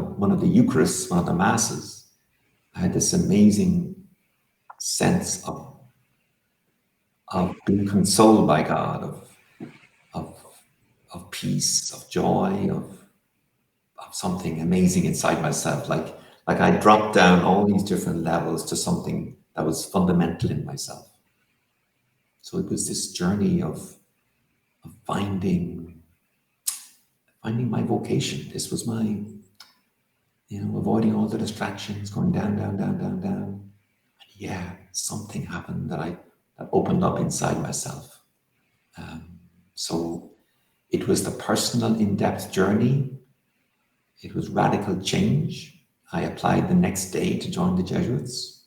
Eucharists, one of the masses, I had this amazing sense of being consoled by God, of peace, of joy, of something amazing inside myself. Like I dropped down all these different levels to something that was fundamental in myself. So it was this journey of finding my vocation. This was my, avoiding all the distractions, going down. And yeah, something happened that opened up inside myself. So it was the personal in-depth journey. It was radical change. I applied the next day to join the Jesuits.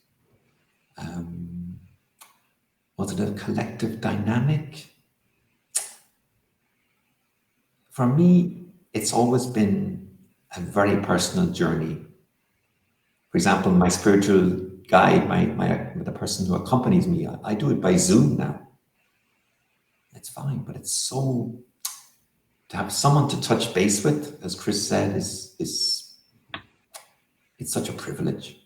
Was it a collective dynamic? For me, it's always been a very personal journey. For example, my spiritual guide, the person who accompanies me, I do it by Zoom now. It's fine, but it's so, to have someone to touch base with, as Chris said, it's such a privilege.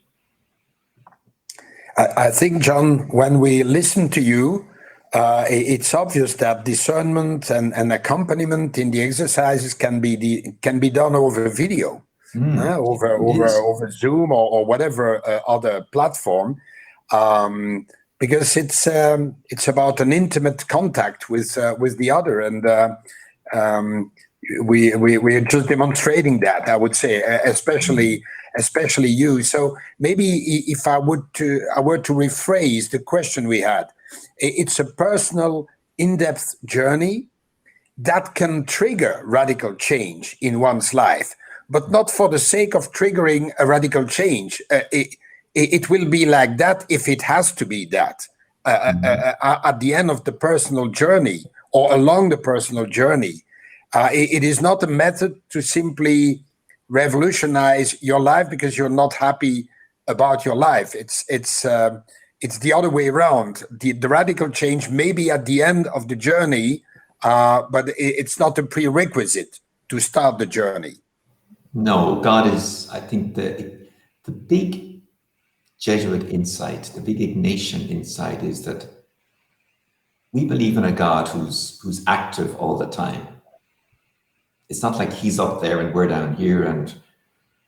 I think, John, when we listen to you, it's obvious that discernment and accompaniment in the exercises can be done over video, over Zoom or whatever other platform, because it's about an intimate contact with the other, and we're just demonstrating that, I would say, especially you. So maybe if I were to rephrase the question we had, it's a personal, in-depth journey that can trigger radical change in one's life, but not for the sake of triggering a radical change. It will be like that if it has to be that at the end of the personal journey or along the personal journey. It is not a method to simply revolutionize your life because you're not happy about your life. It's the other way around. The radical change may be at the end of the journey, but it's not a prerequisite to start the journey. No, God is, I think, the big Jesuit insight, the big Ignatian insight is that we believe in a God who's active all the time. It's not like he's up there and we're down here, and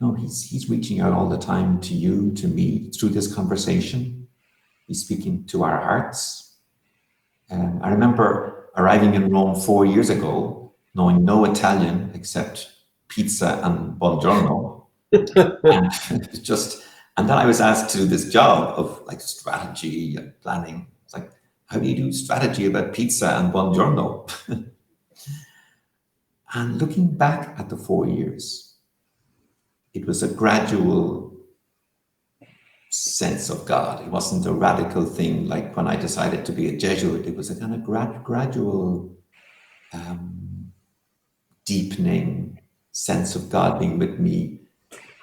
no, he's reaching out all the time to you, to me, through this conversation. He's speaking to our hearts. I remember arriving in Rome 4 years ago, knowing no Italian except pizza and buongiorno. And then I was asked to do this job of like strategy and planning. It's like, how do you do strategy about pizza and buongiorno? And looking back at the 4 years, it was a gradual sense of God. It wasn't a radical thing like when I decided to be a Jesuit. It was a kind of gradual deepening sense of God being with me,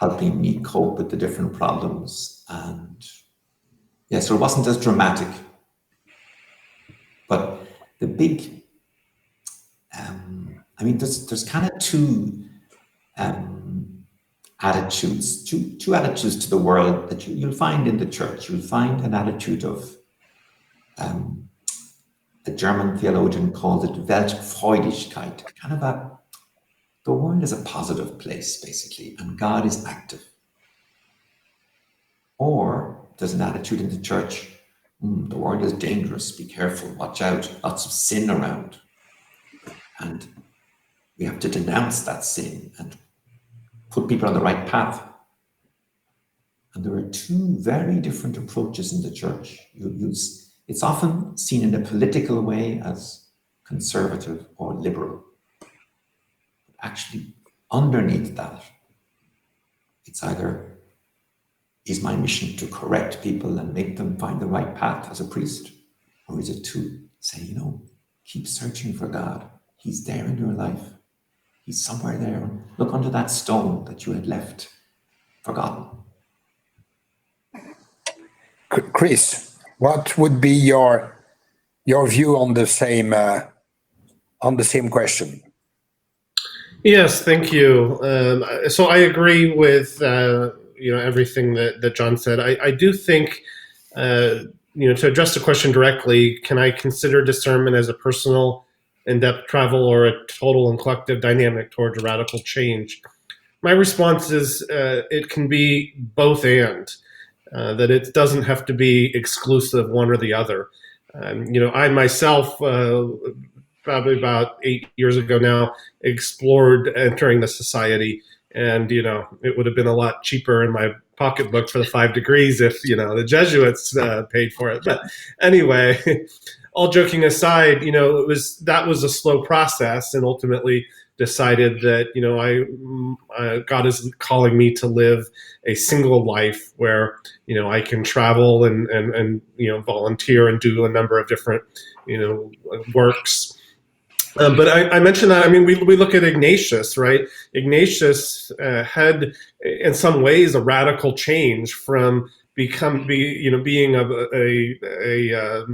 helping me cope with the different problems. And yeah, so it wasn't as dramatic. But the big, there's kind of two attitudes to the world that you'll find in the church. You'll find an attitude of a German theologian called it Weltfreudigkeit, kind of the world is a positive place, basically, and God is active. Or there's an attitude in the church, the world is dangerous, be careful, watch out, lots of sin around. And we have to denounce that sin and put people on the right path. And there are two very different approaches in the church. It's often seen in a political way as conservative or liberal. Actually, underneath that, it's either, is my mission to correct people and make them find the right path as a priest? Or is it to say, keep searching for God. He's there in your life. He's somewhere there. Look under that stone that you had left forgotten. Chris, what would be your view on the same question? Yes, thank you. So I agree with everything that John said. I do think to address the question directly, can I consider discernment as a personal in-depth travel or a total and collective dynamic towards a radical change? My response is it can be both and. That it doesn't have to be exclusive one or the other. I myself, probably about 8 years ago now, explored entering the society, and it would have been a lot cheaper in my pocketbook for the 5 degrees if the Jesuits paid for it. But anyway, all joking aside, that was a slow process, and ultimately decided that God is calling me to live a single life where I can travel and volunteer and do a number of different works. But I mentioned that. I mean, we look at Ignatius, right? Ignatius had, in some ways, a radical change from being a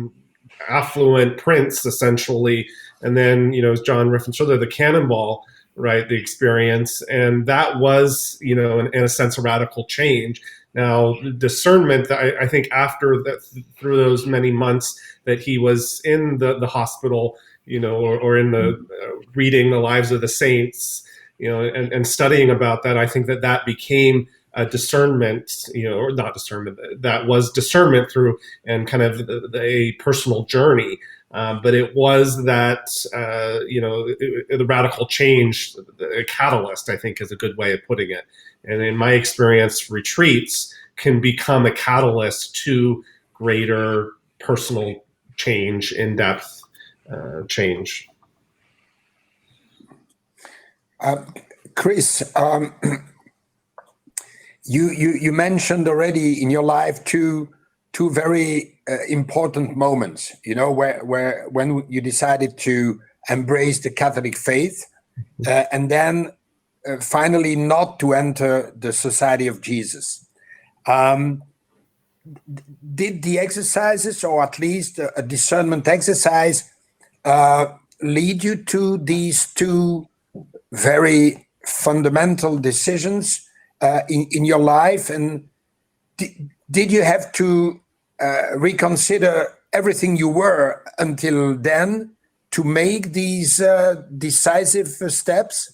affluent prince, essentially, and then as John referenced earlier, the cannonball, right? The experience, and that was in a sense a radical change. Now, discernment, I think after that, through those many months that he was in the hospital, or in the reading the lives of the saints, and studying about that, I think that became a discernment, or not discernment, that was discernment through and kind of a personal journey. But it was that, the radical change, a catalyst, I think is a good way of putting it. And in my experience, retreats can become a catalyst to greater personal change, in-depth change. Chris, you mentioned already in your life two very important moments, where when you decided to embrace the Catholic faith, and then finally not to enter the Society of Jesus. Did the exercises, or at least a discernment exercise, lead you to these two very fundamental decisions in your life? And did you have to reconsider everything you were until then to make these decisive steps?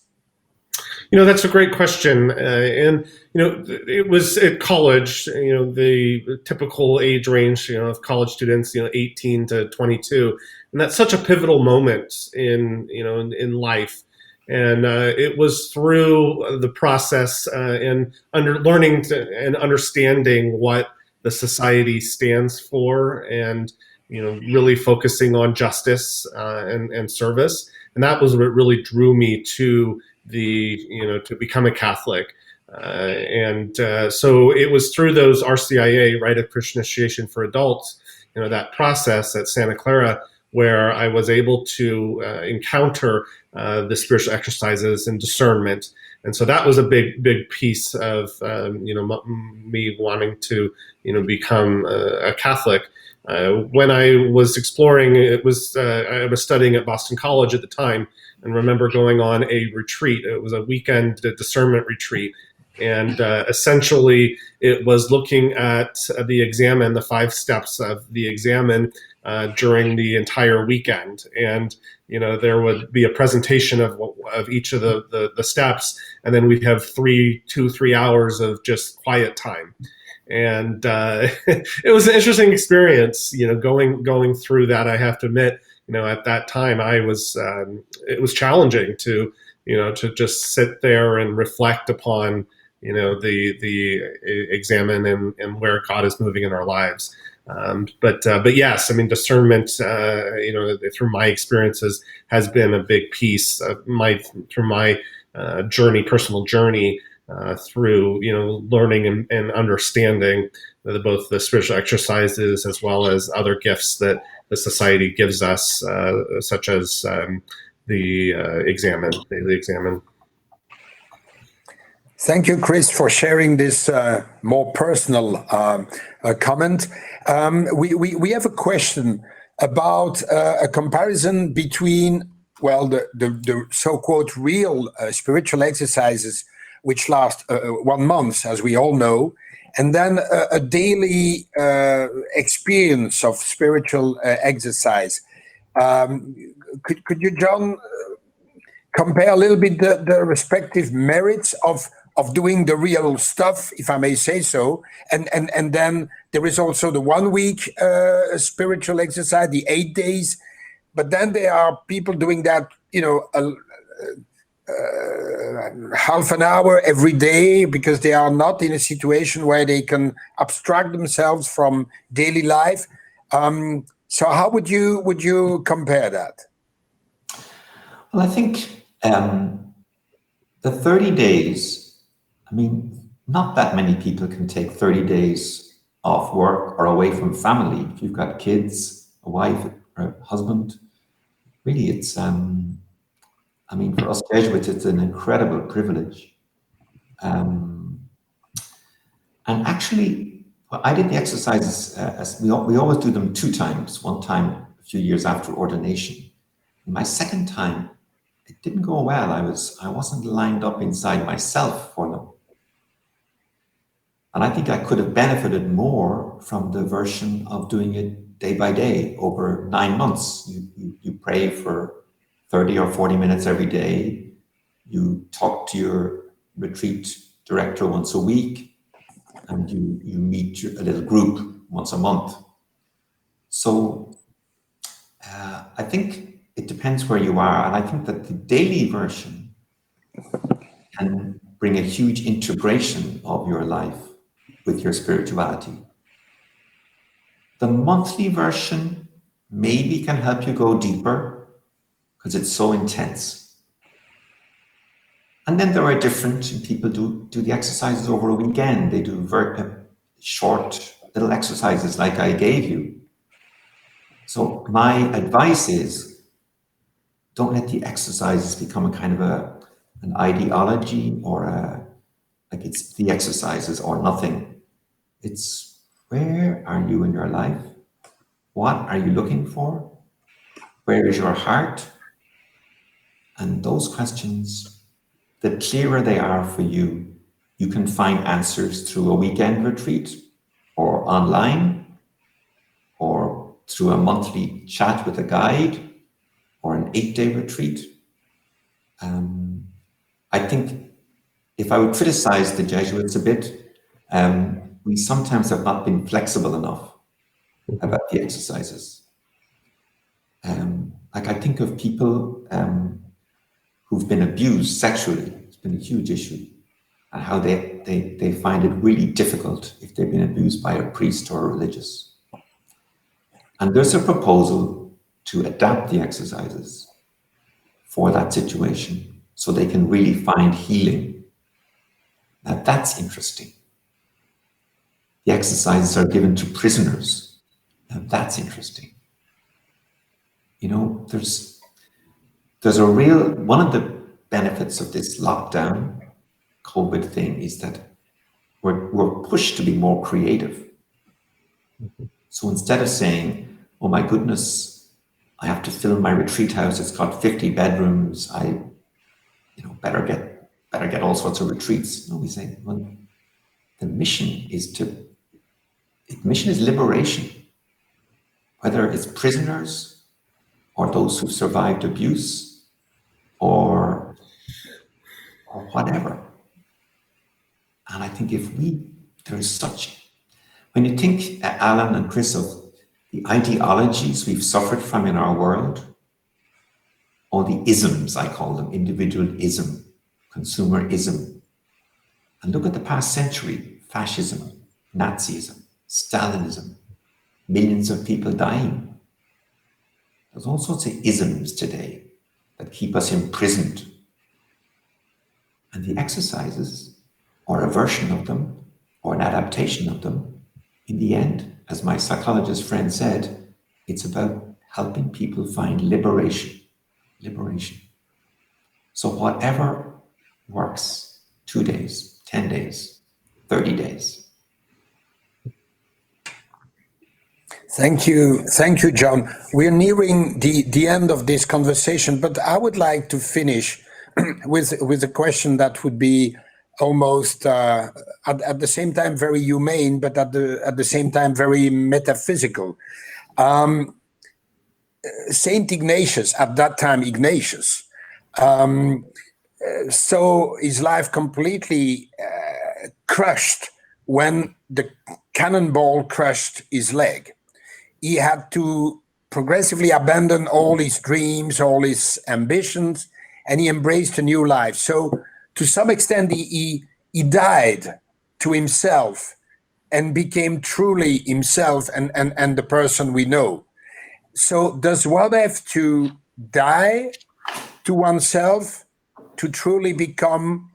That's a great question. And, it was at college, the typical age range, of college students, 18 to 22. And that's such a pivotal moment in life. And it was through the process and learning and understanding what the society stands for, and really focusing on justice and service. And that was what really drew me to to become a Catholic. So it was through those RCIA, Rite of Christian Initiation for Adults, that process at Santa Clara, where I was able to encounter the spiritual exercises and discernment. And so that was a big piece of, me wanting to, become a Catholic. When I was exploring, I was studying at Boston College at the time, and remember going on a retreat. It was a weekend discernment retreat. And essentially, it was looking at the examen, the 5 steps of the examen during the entire weekend. And there would be a presentation of each of the steps, and then we'd have 2-3 hours of just quiet time. And it was an interesting experience, going through that. I have to admit, at that time, it was challenging to just sit there and reflect upon, the examine and where God is moving in our lives. But yes, I mean, discernment, through my experiences, has been a big piece of my personal journey, through learning and understanding both the spiritual exercises as well as other gifts that the society gives us, such as the examen. Thank you, Chris, for sharing this more personal comment. We have a question about a comparison between, the so-called real spiritual exercises, which last 1 month, as we all know, and then a daily experience of spiritual exercise. Could you, John, compare a little bit the respective merits of doing the real stuff, if I may say so, and then there is also the 1 week spiritual exercise, the 8 days, but then there are people doing that, half an hour every day because they are not in a situation where they can abstract themselves from daily life. So how would you compare that? Well, I think the 30 days, I mean, not that many people can take 30 days off work or away from family. If you've got kids, a wife, or a husband, really it's, for us Jesuits, it's an incredible privilege. And actually, I did the exercises, as we always do them 2 times, one time a few years after ordination. My second time, it didn't go well. I wasn't lined up inside myself for them. And I think I could have benefited more from the version of doing it day by day over 9 months. You pray for 30 or 40 minutes every day. You talk to your retreat director once a week, and you meet a little group once a month. So I think it depends where you are. And I think that the daily version can bring a huge integration of your life with your spirituality. The monthly version maybe can help you go deeper because it's so intense. And then there are different people do the exercises over a weekend. They do very short little exercises like I gave you. So my advice is, don't let the exercises become a kind of an ideology or like it's the exercises or nothing. It's where are you in your life? What are you looking for? Where is your heart? And those questions, the clearer they are for you, you can find answers through a weekend retreat or online or through a monthly chat with a guide or an 8-day retreat. I think if I would criticize the Jesuits a bit, we sometimes have not been flexible enough about the exercises. Like I think of people who've been abused sexually. It's been a huge issue, and how they find it really difficult if they've been abused by a priest or a religious. And there's a proposal to adapt the exercises for that situation so they can really find healing. Now that's interesting. The exercises are given to prisoners. Now that's interesting. You know, there's a real, one of the benefits of this lockdown COVID thing is that we're pushed to be more creative. So instead of saying, oh my goodness, I have to fill my retreat house, it's got 50 bedrooms, I better better get all sorts of retreats. No, we say, well, the mission is liberation, whether it's prisoners or those who've survived abuse or whatever. And I think when you think, Alain and Chris, of the ideologies we've suffered from in our world, or the isms, I call them, individualism, consumerism, and look at the past century: fascism, Nazism, Stalinism, millions of people dying. There's all sorts of isms today that keep us imprisoned. And the exercises, or a version of them, or an adaptation of them, in the end, as my psychologist friend said, it's about helping people find liberation. Liberation. So whatever works, 2 days, 10 days, 30 days. Thank you, John. We're nearing the end of this conversation, but I would like to finish with a question that would be almost at the same time very humane, but at the same time very metaphysical. Saint Ignatius, at that time Ignatius, saw his life completely crushed when the cannonball crushed his leg. He had to progressively abandon all his dreams, all his ambitions, and he embraced a new life. So to some extent, he died to himself and became truly himself and the person we know. So does one have to die to oneself to truly become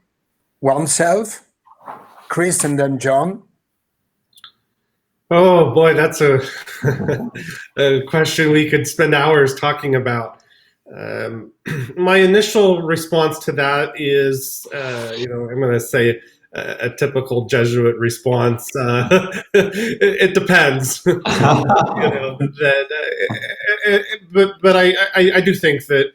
oneself? Chris and then John. Oh boy, that's a question we could spend hours talking about. My initial response to that is, I'm going to say a typical Jesuit response. It depends. But I do think that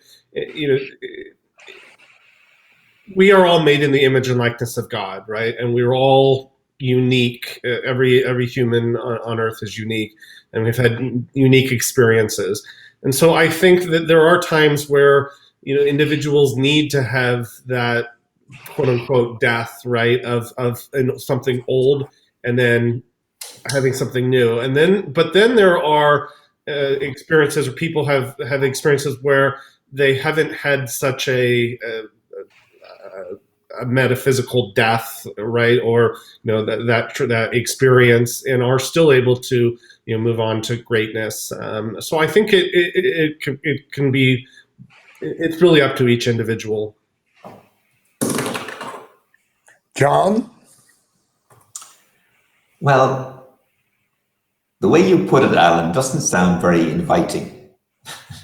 we are all made in the image and likeness of God, right? And we're all unique. Every human on earth is unique, and we've had unique experiences. And so I think that there are times where individuals need to have that quote unquote death, right, of something old and then having something new. But then there are experiences, or people have experiences where they haven't had such a metaphysical death, right, or that experience, and are still able to move on to greatness. So I think it can be. It's really up to each individual. John? Well, the way you put it, Alain, doesn't sound very inviting.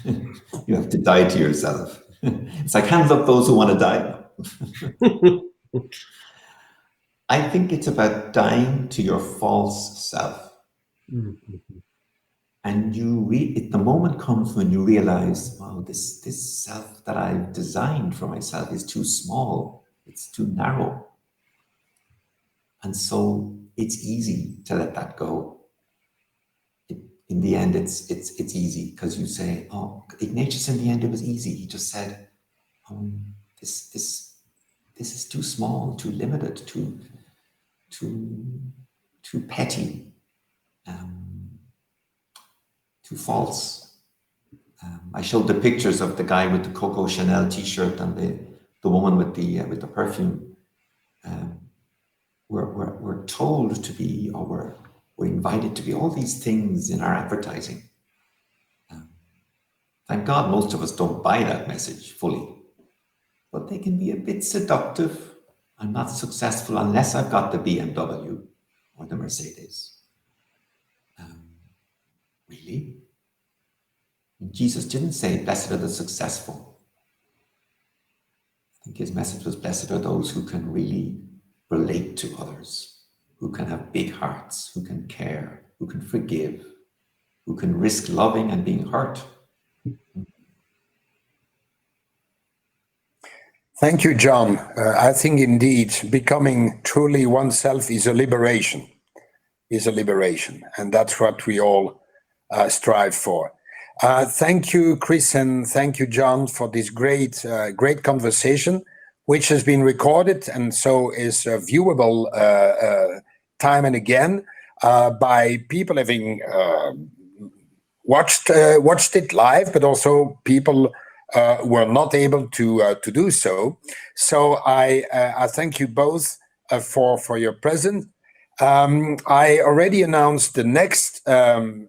You have to die to yourself. It's like, hands up those who want to die. I think it's about dying to your false self. Mm-hmm. And the moment comes when you realize, wow, this self that I've designed for myself is too small. It's too narrow. And so it's easy to let that go. In the end, it's easy, because you say, oh, Ignatius, in the end, it was easy. He just said, this is too small, too limited, too petty, too false. I showed the pictures of the guy with the Coco Chanel T-shirt and the woman with the perfume. We're told to be, or we're invited to be all these things in our advertising. Thank God most of us don't buy that message fully, but they can be a bit seductive. I'm not successful unless I've got the BMW or the Mercedes. Really? Jesus didn't say, blessed are the successful. I think his message was, blessed are those who can really relate to others, who can have big hearts, who can care, who can forgive, who can risk loving and being hurt. Thank you, John. I think indeed becoming truly oneself is a liberation, and that's what we all strive for. Thank you, Chris, and thank you, John, for this great conversation, which has been recorded and so is viewable time and again by people having watched it live, but also people were not able to do so. So I thank you both for your presence. I already announced the next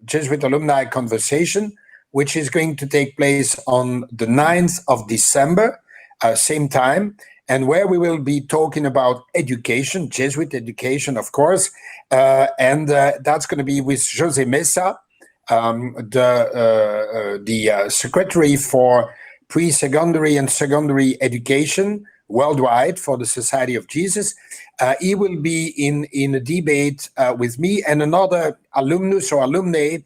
Jesuit alumni conversation, which is going to take place on the 9th of December, same time, and where we will be talking about education, Jesuit education, of course, and that's going to be with José Mesa, the Secretary for Pre-Secondary and Secondary Education worldwide for the Society of Jesus. He will be in a debate with me and another alumnus or alumni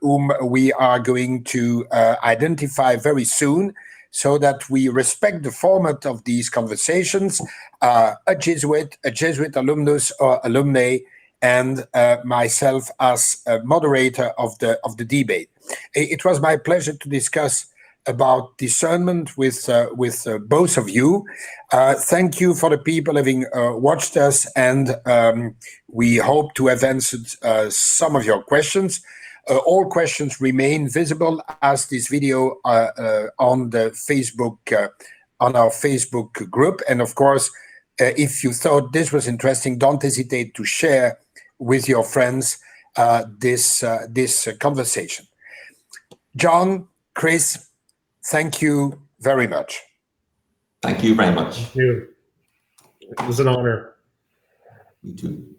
whom we are going to identify very soon, so that we respect the format of these conversations, a Jesuit alumnus or alumni, and myself as a moderator of the debate. It was my pleasure to discuss about discernment with both of you. Thank you for the people having watched us, and we hope to have answered some of your questions. All questions remain visible as this video on the Facebook, on our Facebook group. And of course, if you thought this was interesting, don't hesitate to share with your friends this conversation. John, Chris, thank you very much. Thank you very much. Thank you. It was an honor. You too.